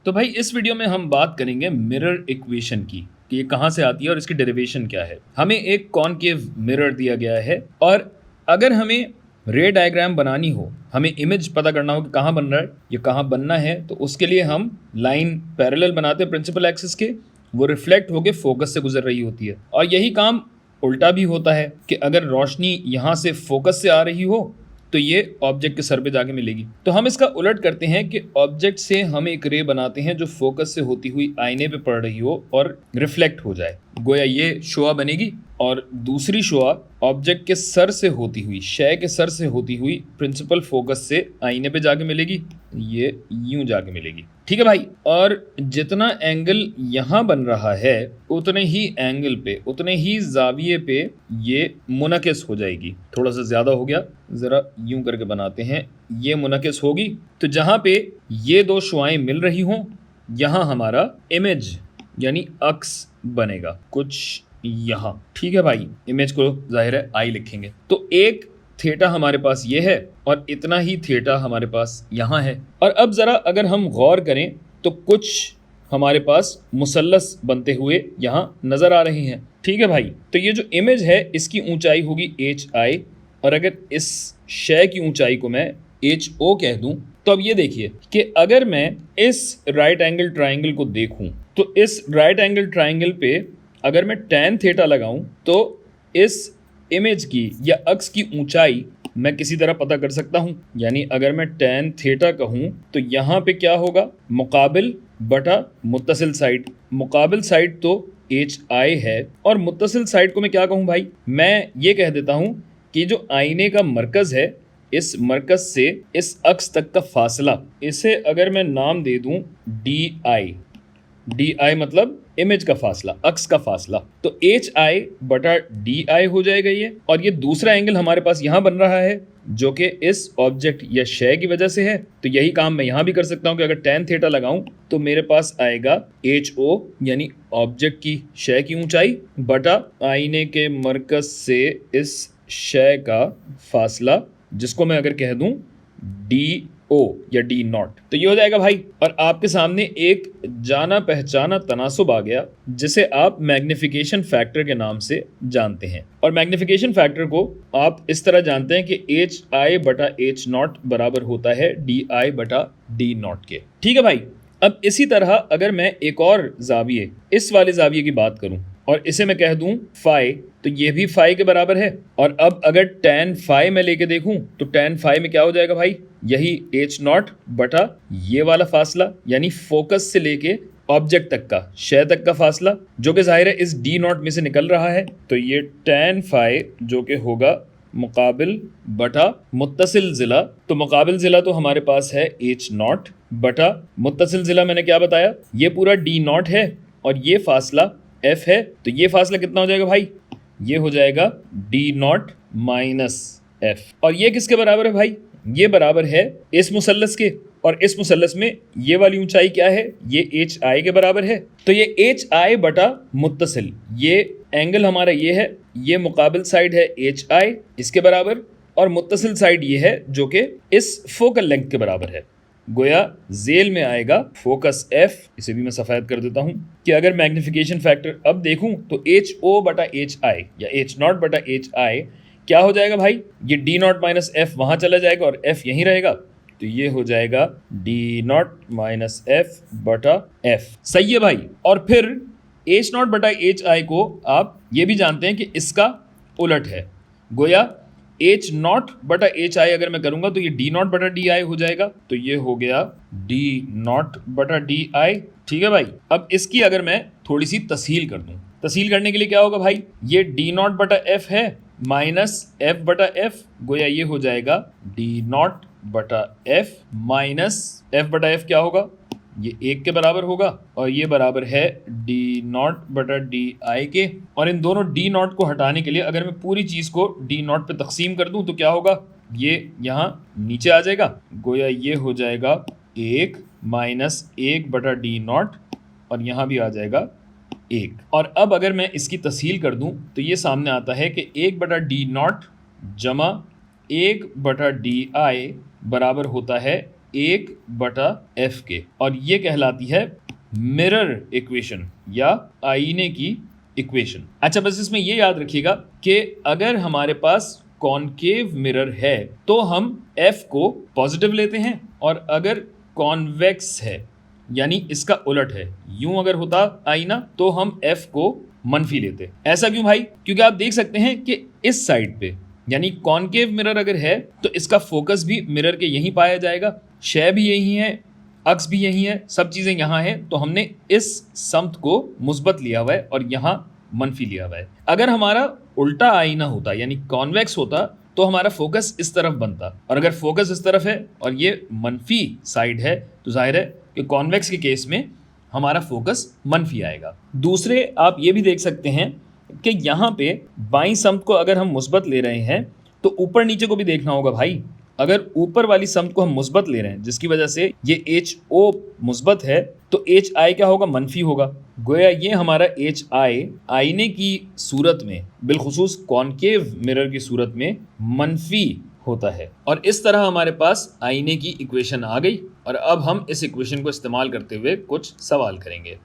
तो भाई इस वीडियो में हम बात करेंगे मिरर इक्वेशन की कि ये कहाँ से आती है और इसकी डेरिवेशन क्या है। हमें एक कॉनकेव मिरर दिया गया है और अगर हमें रे डायग्राम बनानी हो, हमें इमेज पता करना हो कि कहाँ बन रहा है या कहाँ बनना है, तो उसके लिए हम लाइन पैरेलल बनाते हैं प्रिंसिपल एक्सिस के, वो रिफ्लेक्ट होके फोकस से गुजर रही होती है। और यही काम उल्टा भी होता है कि अगर रोशनी यहाँ से फोकस से आ रही हो तो ये ऑब्जेक्ट के सर पे जाके मिलेगी। तो हम इसका उलट करते हैं कि ऑब्जेक्ट से हम एक रे बनाते हैं जो फोकस से होती हुई आईने पे पड़ रही हो और रिफ्लेक्ट हो जाए, गोया ये शुआ बनेगी। और दूसरी शुआ ऑब्जेक्ट के सर से होती हुई, शय के सर से होती हुई प्रिंसिपल फोकस से आईने पे जाके मिलेगी, ये यूं जाके मिलेगी। ठीक है भाई। और जितना एंगल यहाँ बन रहा है उतने ही एंगल पे, उतने ही जाविये पे ये मुनकिस हो जाएगी। थोड़ा सा ज्यादा हो गया, जरा यूं करके बनाते हैं, ये मुनकिस होगी। तो जहां पे ये दो शुआएं मिल रही हों, यहां हमारा इमेज यानी अक्स बनेगा कुछ यहाँ। ठीक है भाई, इमेज को जाहिर है आई लिखेंगे। तो एक थीटा हमारे पास ये है और इतना ही थीटा हमारे पास यहाँ है। और अब जरा अगर हम गौर करें तो कुछ हमारे पास मुसल्लस बनते हुए यहाँ नजर आ रहे हैं। ठीक है भाई। तो ये जो इमेज है इसकी ऊंचाई होगी HI, और अगर इस शय की ऊंचाई को मैं HO कह दूं, तो अब ये देखिए कि अगर मैं इस राइट एंगल ट्राइंगल को देखूं तो इस राइट एंगल ट्राइंगल पे अगर मैं tan थीटा लगाऊं तो इस इमेज की या अक्स की ऊंचाई मैं किसी तरह पता कर सकता हूं। यानी अगर मैं tan थीटा कहूं तो यहाँ पे क्या होगा, मुकाबिल बटा मुत्तसिल साइड। मुकाबिल साइड तो HI है और मुत्तसिल साइड को मैं क्या कहूं भाई, मैं ये कह देता हूं कि जो आईने का मरकज है, इस मरकज से इस अक्स तक का फासला, इसे अगर मैं नाम दे दूं DI, DI मतलब इमेज का फासला, अक्स का फासला, तो HI बटा DI हो जाएगा ये। और ये दूसरा एंगल हमारे पास यहाँ बन रहा है जो कि इस ऑब्जेक्ट या शय की वजह से है। तो यही काम मैं यहाँ भी कर सकता हूँ कि अगर tan थीटा लगाऊं तो मेरे पास आएगा HO यानी ऑब्जेक्ट की शय की ऊंचाई बटा आईने के मरकज से इस शय का फासला, जिसको मैं अगर कह दूं DO या D0, तो ये हो जाएगा भाई। और आपके सामने एक जाना पहचाना तनासुब आ गया जिसे आप मैग्निफिकेशन फैक्टर के नाम से जानते हैं। और मैग्निफिकेशन फैक्टर को आप इस तरह जानते हैं कि HI बटा H0 बराबर होता है DI बटा D0 के। ठीक है भाई। अब इसी तरह अगर मैं एक और जाविये, इस वाले जाविये की बात करूं और इसे मैं कह दूं फाई, तो ये भी फाई के बराबर है। और अब अगर tan फाई में लेके देखूं तो tan फाई में क्या हो जाएगा भाई, यही H0 बटा ये वाला फासला, यानी फोकस से लेके ऑब्जेक्ट तक का, शय तक का फासला, जो कि जाहिर है इस D0 में से निकल रहा है। तो ये tan फाई जो कि होगा मुकाबिल बटा मुत्तसिल ज़िला। तो मुकाबिल ज़िला तो हमारे पास है H0 बटा मुत्तसिल ज़िला, मैंने क्या बताया, ये पूरा D0 है और ये फासला F है। तो ये फासला कितना हो जाएगा भाई, ये हो जाएगा D0 माइनस F। और ये किसके बराबर है भाई, ये बराबर है इस मुसल्लस के। और इस मुसल्लस में ये वाली ऊंचाई क्या है, ये HI के बराबर है। तो ये HI बटा मुत्तसिल, ये एंगल हमारा ये है, ये मुकाबिल साइड है HI इसके बराबर, और मुत्तसिल साइड ये है जो कि इस फोकल लेंथ के बराबर है। गोया जेल में आएगा फोकस F, इसे भी मैं सफ़ेद कर देता हूं कि अगर मैग्निफिकेशन फैक्टर अब देखूं तो HO बटा HI या H0 बटा HI क्या हो जाएगा भाई, ये D0 माइनस F वहां चला जाएगा और F यहीं रहेगा। तो ये हो जाएगा D0 माइनस F बटा F। सही है भाई। और फिर H0 बटा HI को आप ये भी जानते हैं कि इसका उलट है। गोया H0 बटा HI अगर मैं करूंगा तो ये D0 बटा DI हो जाएगा। तो ये हो गया D0 बटा DI। ठीक है भाई। अब इसकी अगर मैं थोड़ी सी तस्हील कर दूं, तस्हील करने के लिए क्या होगा भाई, ये D0 बटा F है माइनस F बटा F, गोया ये हो जाएगा D0 बटा F माइनस F बटा F क्या होगा, ये 1 के बराबर होगा और ये बराबर है D0 बटा DI के। और इन दोनों D0 को हटाने के लिए अगर मैं पूरी चीज़ को D0 पे तकसीम कर दूं तो क्या होगा, ये यहाँ नीचे आ जाएगा। गोया ये हो जाएगा 1 माइनस 1 बटा D0 और यहाँ भी आ जाएगा 1। और अब अगर मैं इसकी तस्हील कर दूं तो ये सामने आता है कि 1 बटा D0 जमा 1 बटा DI बराबर होता है 1/f के, और ये कहलाती है मिरर इक्वेशन या आईने की इक्वेशन। अच्छा, बस इसमें ये याद रखिएगा कि अगर हमारे पास कॉनकेव मिरर है तो हम f को पॉजिटिव लेते हैं, और अगर कॉन्वेक्स है यानी इसका उलट है, यूं अगर होता आईना तो हम f को मनफी लेते। ऐसा क्यों भाई? क्योंकि आप देख सकते हैं कि इस साइड पे यानी कॉनकेव मिरर अगर है तो इसका फोकस भी मिरर के यहीं पाया जाएगा, शय भी यही है, अक्स भी यही है, सब चीजें यहाँ है, तो हमने इस समत को मुस्बत लिया हुआ है और यहाँ मनफी लिया हुआ है। अगर हमारा उल्टा आईना होता यानी कॉन्वेक्स होता तो हमारा फोकस इस तरफ बनता, और अगर फोकस इस तरफ है और ये मनफी साइड है तो जाहिर है कि कॉन्वेक्स के केस में हमारा फोकस मनफी आएगा। दूसरे आप ये भी देख सकते हैं कि यहाँ पे बाईं समत को अगर हम मुस्बत ले रहे हैं तो ऊपर नीचे को भी देखना होगा भाई। अगर ऊपर वाली समत को हम मुस्बत ले रहे हैं जिसकी वजह से ये HO मुस्बत है तो HI क्या होगा? मनफी होगा। गोया ये हमारा HI आईने की सूरत में, बिलखुसूस कॉनकेव मिरर की सूरत में मनफी होता है। और इस तरह हमारे पास आईने की इक्वेशन आ गई, और अब हम इस इक्वेशन को इस्तेमाल करते हुए कुछ सवाल करेंगे।